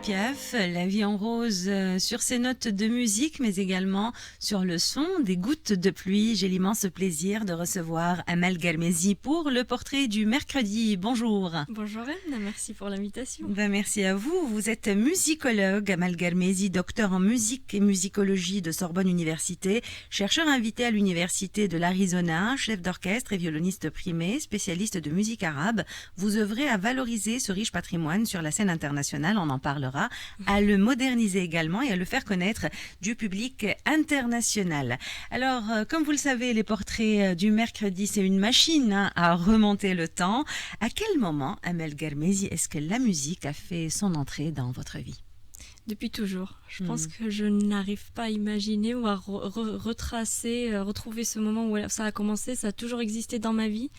Piaf, La vie en rose, sur ses notes de musique, mais également sur le son des gouttes de pluie. J'ai l'immense plaisir de recevoir Amel Garmezi pour le portrait du mercredi. Bonjour. Bonjour Anne, merci pour l'invitation. Merci à vous. Vous êtes musicologue, Amel Garmezi, docteur en musique et musicologie de Sorbonne Université, chercheur invité à l'Université de l'Arizona, chef d'orchestre et violoniste primé, spécialiste de musique arabe. Vous œuvrez à valoriser ce riche patrimoine sur la scène internationale, on en parlera, à le moderniser également et à le faire connaître du public international. Alors, comme vous le savez, les portraits du mercredi, c'est une machine à remonter le temps. À quel moment, Amel Garmezi, est-ce que la musique a fait son entrée dans votre vie ? Depuis toujours. Je pense que je n'arrive pas à imaginer ou à retracer, retrouver ce moment où ça a commencé. Ça a toujours existé dans ma vie.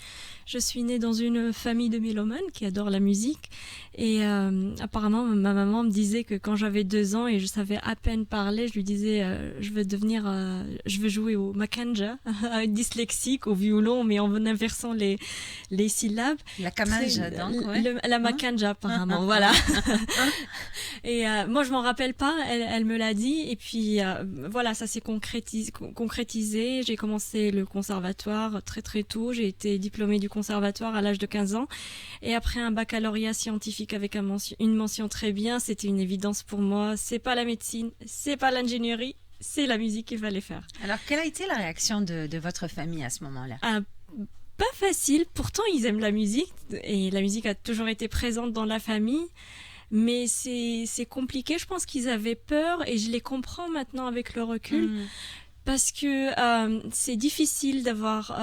Je suis née dans une famille de mélomanes qui adorent la musique. Et apparemment, ma maman me disait que quand j'avais 2 ans et je savais à peine parler, je lui disais je veux jouer au makanja, dyslexique, au violon, mais en inversant les syllabes. La kamanja, donc, ouais. La makanja, apparemment, voilà. Et moi, je m'en rappelle pas, elle me l'a dit, et puis voilà, ça s'est concrétisé. J'ai commencé le conservatoire très très tôt, j'ai été diplômée du conservatoire à l'âge de 15 ans, et après un baccalauréat scientifique avec une mention très bien, c'était une évidence pour moi. C'est pas la médecine, c'est pas l'ingénierie, c'est la musique qu'il fallait faire. Alors, quelle a été la réaction de votre famille à ce moment-là ? Pas facile, pourtant ils aiment la musique, et la musique a toujours été présente dans la famille. Mais c'est compliqué, je pense qu'ils avaient peur et je les comprends maintenant avec le recul. Parce que c'est difficile d'avoir...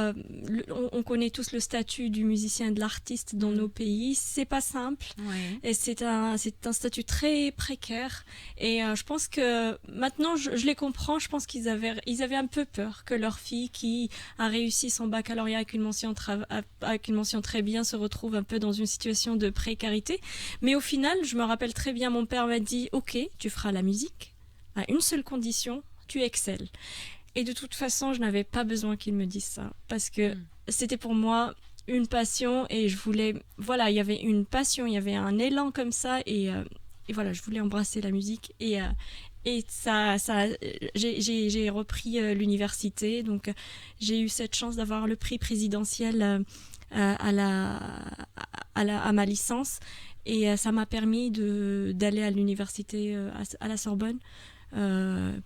on connaît tous le statut du musicien et de l'artiste dans nos pays. C'est pas simple. Oui. Et c'est un statut très précaire. Et je pense que maintenant, je les comprends. Je pense qu'ils avaient un peu peur que leur fille, qui a réussi son baccalauréat avec une mention très bien, se retrouve un peu dans une situation de précarité. Mais au final, je me rappelle très bien, mon père m'a dit « Ok, tu feras la musique à une seule condition, tu excelles ». Et de toute façon, je n'avais pas besoin qu'il me dise ça, parce que c'était pour moi une passion, et je voulais, voilà, il y avait une passion, il y avait un élan comme ça, et voilà, je voulais embrasser la musique, et ça, j'ai repris l'université, donc j'ai eu cette chance d'avoir le prix présidentiel à ma licence, et ça m'a permis d'aller à l'université à la Sorbonne.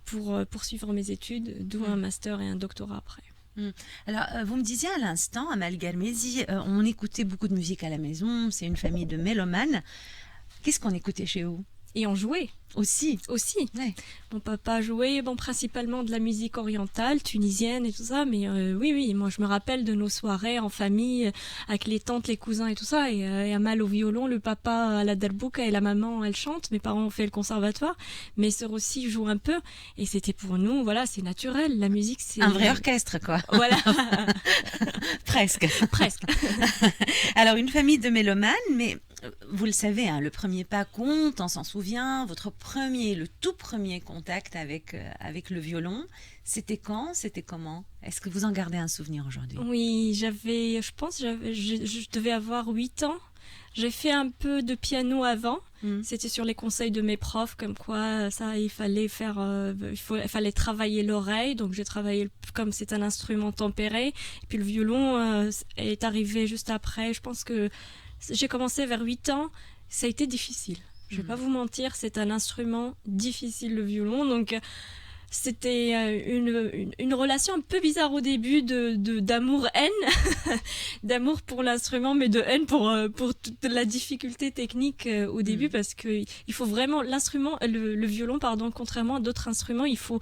Pour poursuivre mes études, d'où un master et un doctorat après. Alors, vous me disiez à l'instant, Amel Garmezi, on écoutait beaucoup de musique à la maison, c'est une famille de mélomanes. Qu'est-ce qu'on écoutait chez vous ? Et on jouait. Aussi. Ouais. Mon papa jouait principalement de la musique orientale, tunisienne et tout ça, mais oui, moi je me rappelle de nos soirées en famille, avec les tantes, les cousins et tout ça, et Amal au violon, le papa à la darbouka et la maman, elle chante. Mes parents ont fait le conservatoire, mes sœurs aussi jouent un peu, et c'était pour nous, voilà, c'est naturel, la musique c'est... Un vrai orchestre, quoi. Voilà. Presque. Alors, une famille de mélomanes, mais... Vous le savez, le premier pas compte, on s'en souvient. Votre le tout premier contact avec le violon, c'était quand ? C'était comment ? Est-ce que vous en gardez un souvenir aujourd'hui ? Oui, je devais avoir 8 ans. J'ai fait un peu de piano avant. C'était sur les conseils de mes profs, comme quoi ça, il fallait travailler l'oreille. Donc j'ai travaillé, comme c'est un instrument tempéré. Et puis le violon est arrivé juste après. Je pense que j'ai commencé vers 8 ans, ça a été difficile. Je vais pas vous mentir, c'est un instrument difficile, le violon. Donc c'était une relation un peu bizarre au début d'amour-haine, d'amour pour l'instrument, mais de haine pour toute la difficulté technique au début, parce que il faut vraiment le violon, pardon, contrairement à d'autres instruments, il faut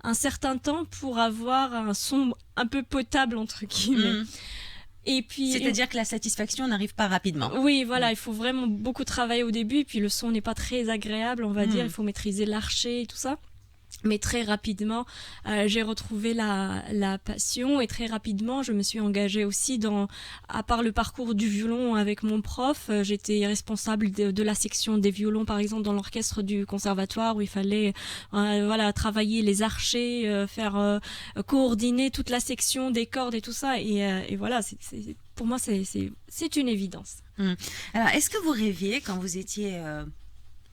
un certain temps pour avoir un son un peu potable entre guillemets. Et puis, c'est-à-dire que la satisfaction n'arrive pas rapidement. Oui, voilà, il faut vraiment beaucoup travailler au début, et puis le son n'est pas très agréable, on va dire, il faut maîtriser l'archet et tout ça. Mais très rapidement, j'ai retrouvé la passion, et très rapidement, je me suis engagée aussi à part le parcours du violon avec mon prof, j'étais responsable de la section des violons, par exemple, dans l'orchestre du conservatoire, où il fallait travailler les archets, coordonner toute la section des cordes et tout ça. Et voilà, pour moi, c'est une évidence. Alors, est-ce que vous rêviez quand vous étiez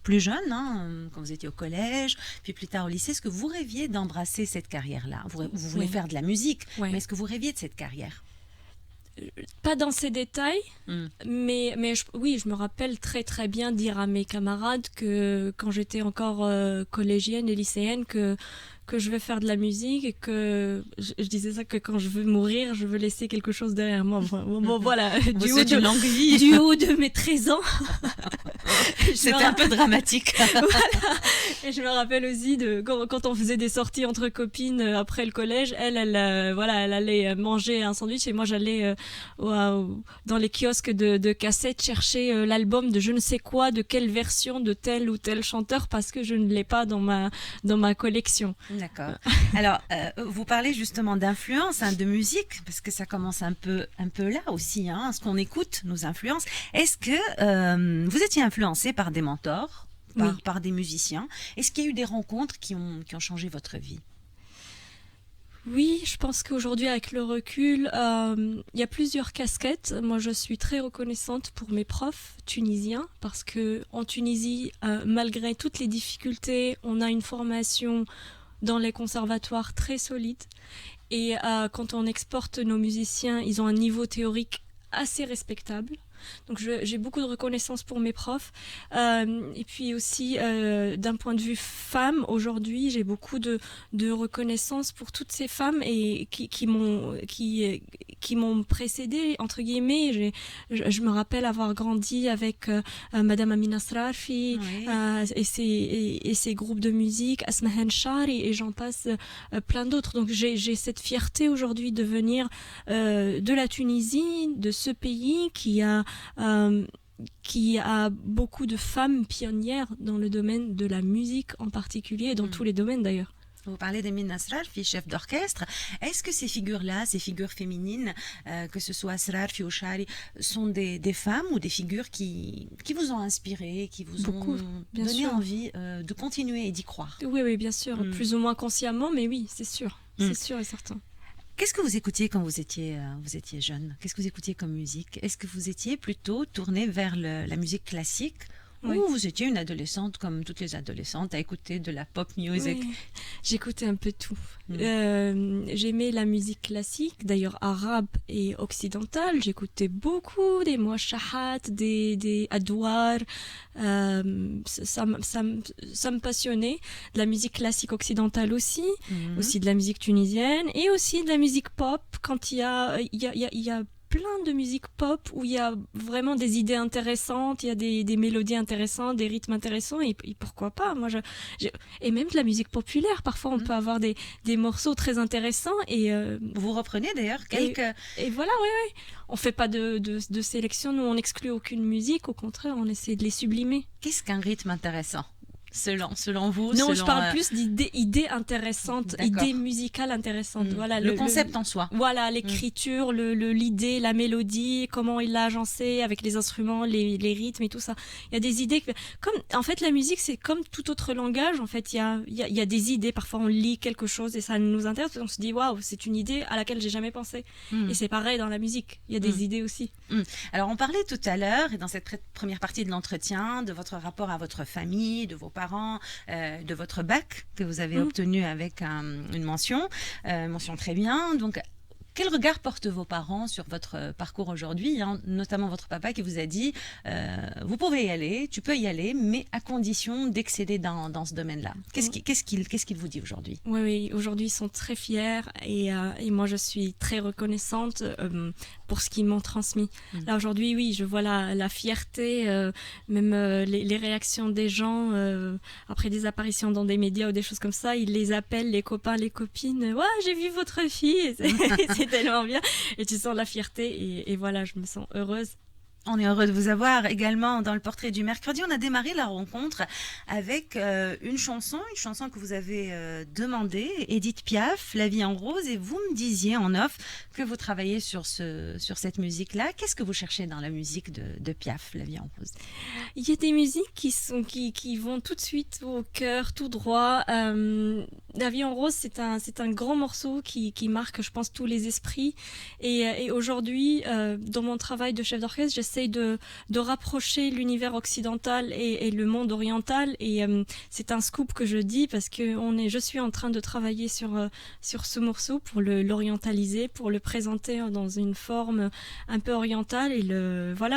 plus jeune, hein, quand vous étiez au collège, puis plus tard au lycée, est-ce que vous rêviez d'embrasser cette carrière-là? Vous voulez faire de la musique, mais est-ce que vous rêviez de cette carrière? Pas dans ces détails, Mm. mais oui, je me rappelle très très bien dire à mes camarades que quand j'étais encore collégienne et lycéenne que je veux faire de la musique et que je disais ça que quand je veux mourir, je veux laisser quelque chose derrière moi. Bon, voilà, du haut de mes 13 ans. C'était un peu dramatique. Voilà. Et je me rappelle aussi de quand on faisait des sorties entre copines après le collège, elle allait manger un sandwich et moi j'allais dans les kiosques de cassettes chercher l'album de je ne sais quoi, de quelle version de tel ou tel chanteur parce que je ne l'ai pas dans ma collection. D'accord. Alors, vous parlez justement d'influence, hein, de musique, parce que ça commence un peu là aussi, hein, ce qu'on écoute nous influence. Est-ce que vous étiez influencé par des mentors, par des musiciens? Est-ce qu'il y a eu des rencontres qui ont changé votre vie? Oui, je pense qu'aujourd'hui, avec le recul, il y a plusieurs casquettes. Moi, je suis très reconnaissante pour mes profs tunisiens parce que en Tunisie, malgré toutes les difficultés, on a une formation dans les conservatoires très solide. Et quand on exporte nos musiciens, ils ont un niveau théorique assez respectable. Donc j'ai beaucoup de reconnaissance pour mes profs. Et puis aussi, d'un point de vue femme, aujourd'hui, j'ai beaucoup de reconnaissance pour toutes ces femmes et qui m'ont précédée, entre guillemets. Je me rappelle avoir grandi avec Madame Amina Srafi et ses groupes de musique, Asmahan Shari, et j'en passe plein d'autres. Donc j'ai cette fierté aujourd'hui de venir de la Tunisie, de ce pays qui a beaucoup de femmes pionnières dans le domaine de la musique en particulier et dans tous les domaines d'ailleurs. Vous parlez d'Emin Nasralfi, chef d'orchestre. Est-ce que ces figures-là, ces figures féminines, que ce soit Asralfi ou Shari, sont des femmes ou des figures qui vous ont inspiré, qui vous ont donné envie de continuer et d'y croire? Oui, bien sûr. Plus ou moins consciemment, mais oui, c'est sûr. C'est sûr et certain. Qu'est-ce que vous écoutiez quand vous étiez jeune? Qu'est-ce que vous écoutiez comme musique? Est-ce que vous étiez plutôt tourné vers la musique classique ou vous étiez une adolescente comme toutes les adolescentes à écouter de la pop music? Oui. J'écoutais un peu tout. J'aimais la musique classique, d'ailleurs arabe et occidentale. J'écoutais beaucoup des Mouachahat, des Adouar. Ça me passionnait. De la musique classique occidentale aussi, aussi de la musique tunisienne et aussi de la musique pop quand il y a plein de musique pop où il y a vraiment des idées intéressantes, il y a des mélodies intéressantes, des rythmes intéressants et pourquoi pas. Et même de la musique populaire, parfois on peut avoir des morceaux très intéressants et vous reprenez d'ailleurs quelques... Et voilà, oui. On fait pas de sélection, nous on n'exclut aucune musique, au contraire on essaie de les sublimer. Qu'est-ce qu'un rythme intéressant selon vous? Non, je parle plus d'idées intéressantes, idées musicales intéressantes. Voilà, le concept en soi. Voilà, l'écriture, l'idée, la mélodie, comment il l'a agencé avec les instruments, les rythmes et tout ça. Il y a des idées. En fait, la musique, c'est comme tout autre langage. En fait, il y a des idées. Parfois, on lit quelque chose et ça nous intéresse. On se dit, waouh, c'est une idée à laquelle j'ai jamais pensé. Et c'est pareil dans la musique. Il y a des idées aussi. Alors, on parlait tout à l'heure, et dans cette première partie de l'entretien, de votre rapport à votre famille, de vos parents, de votre bac que vous avez obtenu avec une mention très bien. Donc, quel regard portent vos parents sur votre parcours aujourd'hui, hein, notamment votre papa qui vous a dit vous pouvez y aller, tu peux y aller, mais à condition d'exceller dans ce domaine-là. Qu'est-ce qu'il vous dit aujourd'hui? Oui, aujourd'hui ils sont très fiers et moi je suis très reconnaissante pour ce qu'ils m'ont transmis. Là aujourd'hui, oui, je vois la fierté, même les réactions des gens après des apparitions dans des médias ou des choses comme ça, ils les appellent, les copains, les copines, ouais, j'ai vu votre fille, c'est tellement bien, et tu sens la fierté et voilà, je me sens heureuse. On est heureux de vous avoir également dans le portrait du mercredi. On a démarré la rencontre avec une chanson que vous avez demandée, Édith Piaf, La vie en rose, et vous me disiez en off que vous travaillez sur cette musique-là. Qu'est-ce que vous cherchez dans la musique de Piaf, La vie en rose? Il y a des musiques qui vont tout de suite au cœur, tout droit. La vie en rose, c'est un grand morceau qui marque, je pense, tous les esprits. Et aujourd'hui, dans mon travail de chef d'orchestre, j'essaie essaye de rapprocher l'univers occidental et le monde oriental. Et c'est un scoop que je dis parce que je suis en train de travailler sur ce morceau pour l'orientaliser, pour le présenter dans une forme un peu orientale et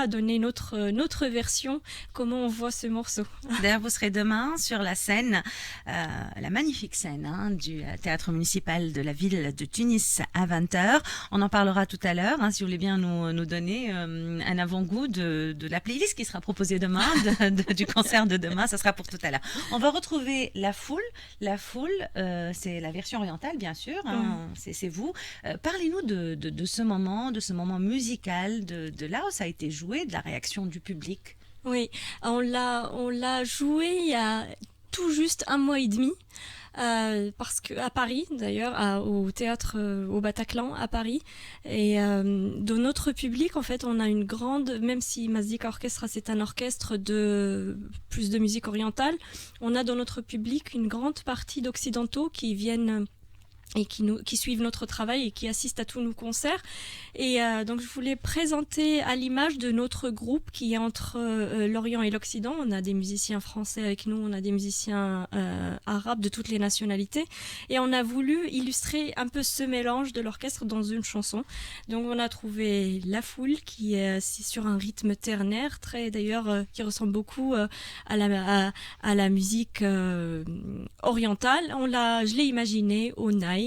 donner notre version, comment on voit ce morceau. D'ailleurs, vous serez demain sur la scène, la magnifique scène du théâtre municipal de la ville de Tunis à 20h. On en parlera tout à l'heure, si vous voulez bien nous donner un avant-goût de la playlist qui sera proposée demain, du concert de demain, ça sera pour tout à l'heure. On va retrouver La Foule. La Foule, c'est la version orientale, bien sûr, c'est vous. Parlez-nous de ce moment musical, de là où ça a été joué, de la réaction du public. Oui, on l'a joué il y a tout juste 1 mois et demi. Parce que à Paris d'ailleurs, au théâtre au Bataclan à Paris, et dans notre public en fait on a une grande, même si Mazika Orchestra c'est un orchestre de plus de musique orientale, on a dans notre public une grande partie d'occidentaux qui viennent et qui suivent notre travail et qui assistent à tous nos concerts. Et donc je voulais présenter à l'image de notre groupe qui est entre l'Orient et l'Occident. On a des musiciens français avec nous, on a des musiciens arabes de toutes les nationalités. Et on a voulu illustrer un peu ce mélange de l'orchestre dans une chanson. Donc on a trouvé La Foule qui est sur un rythme ternaire, qui ressemble beaucoup à la musique orientale. Je l'ai imaginé au Naï.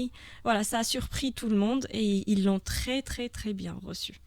Voilà, ça a surpris tout le monde et ils l'ont très très très bien reçu.